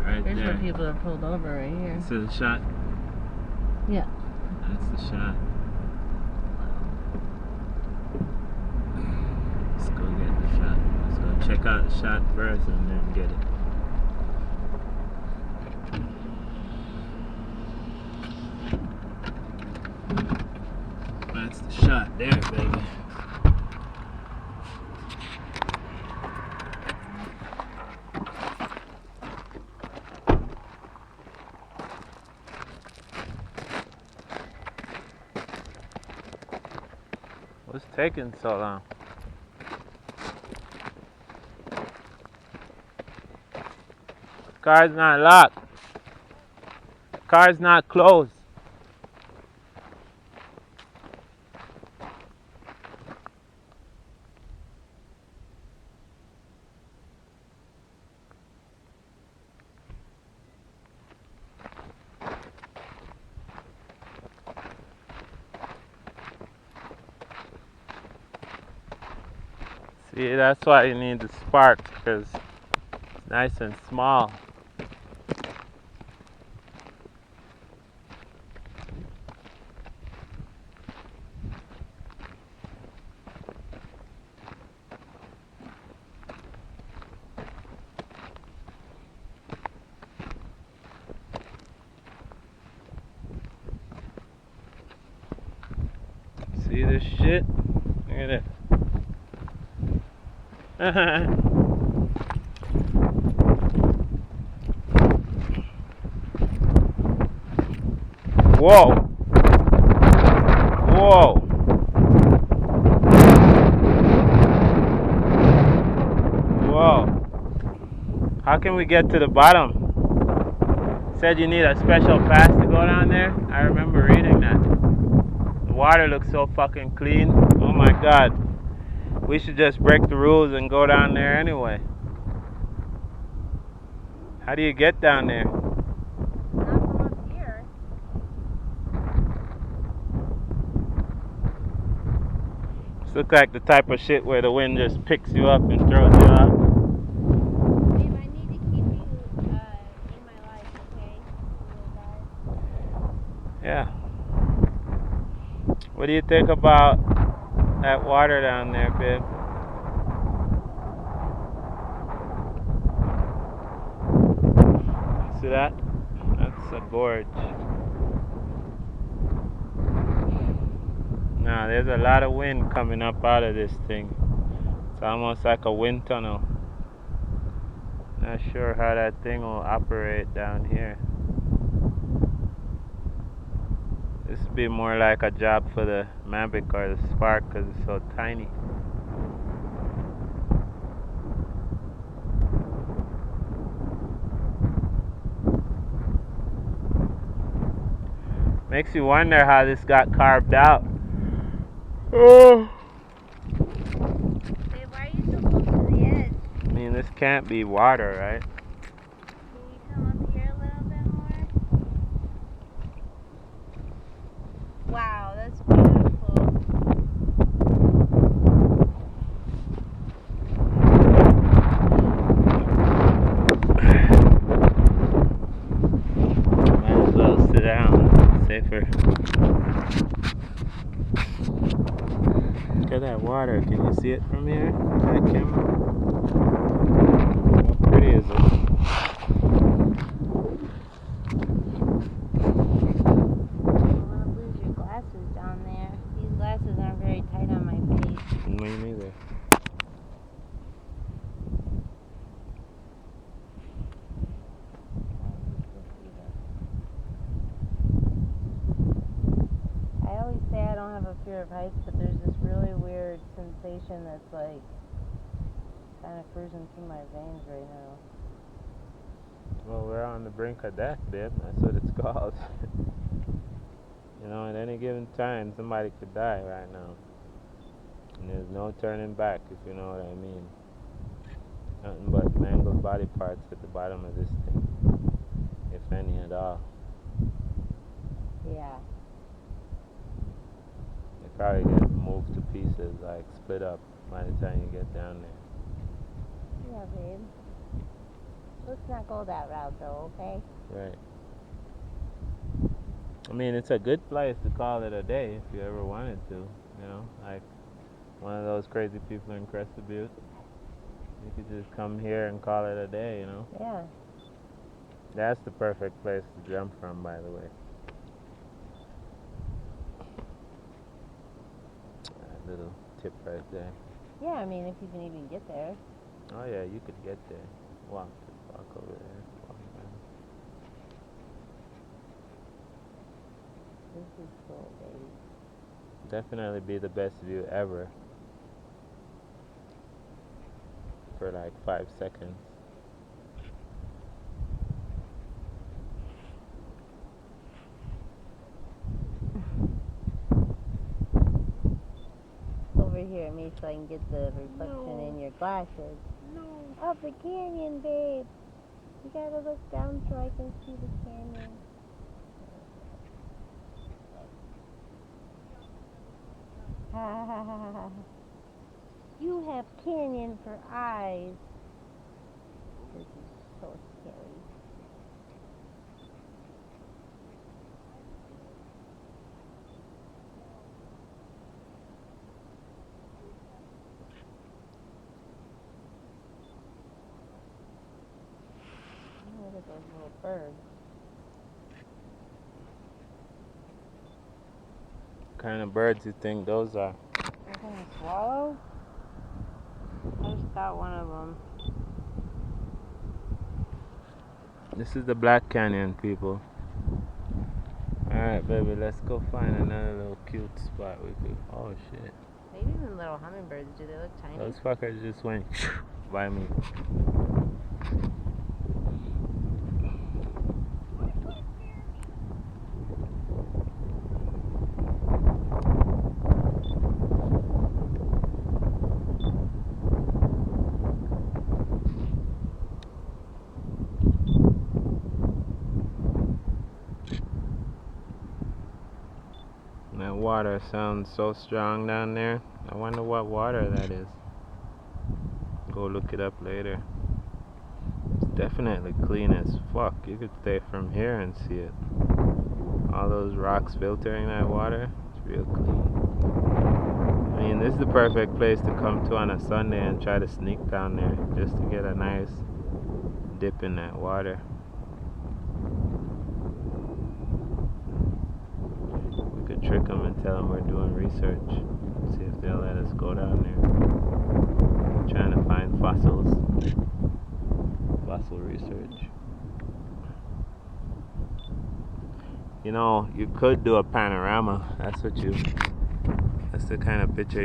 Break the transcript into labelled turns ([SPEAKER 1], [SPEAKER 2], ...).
[SPEAKER 1] right
[SPEAKER 2] Here's
[SPEAKER 1] there.
[SPEAKER 2] where people are pulled over right here.
[SPEAKER 1] This is the shot?
[SPEAKER 2] Yeah.
[SPEAKER 1] That's the shot. Let's go get the shot. Let's go check out the shot first and then get it. That's the shot there, baby. What's taking so long? Car's not locked. Car's not closed. See, that's why you need the spark, because it's nice and small. See this shit? Look at it. Whoa! Whoa! Whoa! How can we get to the bottom? Said you need a special pass to go down there? I remember reading that. The water looks so fucking clean. Oh my god. We should just break the rules and go down there anyway. How do you get down there?
[SPEAKER 2] Not from up here.
[SPEAKER 1] This looks like the type of shit where the wind just picks you up and throws you off.
[SPEAKER 2] Babe, I need to keep you in my life, okay?
[SPEAKER 1] Yeah. What do you think about that water down there, babe? See that? That's a gorge. Now, there's a lot of wind coming up out of this thing. It's almost like a wind tunnel. Not sure how that thing will operate down here. This would be more like a job for the Mavic or the Spark because it's so tiny. Makes you wonder how this got carved out. Oh.
[SPEAKER 2] Babe, why are you so close to the edge?
[SPEAKER 1] I mean, this can't be water, right?
[SPEAKER 2] Can you come up here a little bit more? Wow, that's beautiful.
[SPEAKER 1] Might as well sit down. Safer. Look at that water. Can you see it from here? That camera? How pretty is it?
[SPEAKER 2] Down there. These glasses aren't very tight on my face.
[SPEAKER 1] Me neither.
[SPEAKER 2] I always say I don't have a fear of heights, but there's this really weird sensation that's like kind of cruising through my veins right now.
[SPEAKER 1] Well, we're on the brink of death, babe. That's what it's called. You know, at any given time, somebody could die right now. And there's no turning back, if you know what I mean. Nothing but mangled body parts at the bottom of this thing, if any at all.
[SPEAKER 2] Yeah.
[SPEAKER 1] They probably get moved to pieces, like split up by the time you get down there.
[SPEAKER 2] Yeah, babe. Let's not go that route though, okay?
[SPEAKER 1] Right. I mean, it's a good place to call it a day if you ever wanted to. You know, like one of those crazy people in Crested Butte. You could just come here and call it a day, you know?
[SPEAKER 2] Yeah.
[SPEAKER 1] That's the perfect place to jump from, by the way. That little tip right there.
[SPEAKER 2] Yeah, I mean, if you can even get there.
[SPEAKER 1] Oh, yeah, you could get there. Walk over there. Walk down.
[SPEAKER 2] This is cool, baby.
[SPEAKER 1] Definitely be the best view ever for like 5 seconds.
[SPEAKER 2] Over here, me, so I can get the reflection in your glasses.
[SPEAKER 1] No.
[SPEAKER 2] Up the canyon, babe. You gotta look down so I can see the canyon. Ha ha ha ha. You have canyon for eyes. This is so scary. Look at those little birds.
[SPEAKER 1] What kind of birds you think those are?
[SPEAKER 2] They're gonna swallow? I just got one of them.
[SPEAKER 1] This is the Black Canyon, people. Alright, baby, let's go find another little cute spot we could. Oh, shit.
[SPEAKER 2] Maybe even little hummingbirds. Do they look tiny?
[SPEAKER 1] Those fuckers just went by me. That water sounds so strong down there. I wonder what water that is. Go look it up later. It's definitely clean as fuck. You could stay from here and see it. All those rocks filtering that water. It's real clean. I mean, this is the perfect place to come to on a Sunday and try to sneak down there just to get a nice dip in that water. We could trick them and tell them we're doing research. See if they'll let us go down there. We're trying to find fossils. Fossil research. You know, you could do a panorama. That's the kind of picture you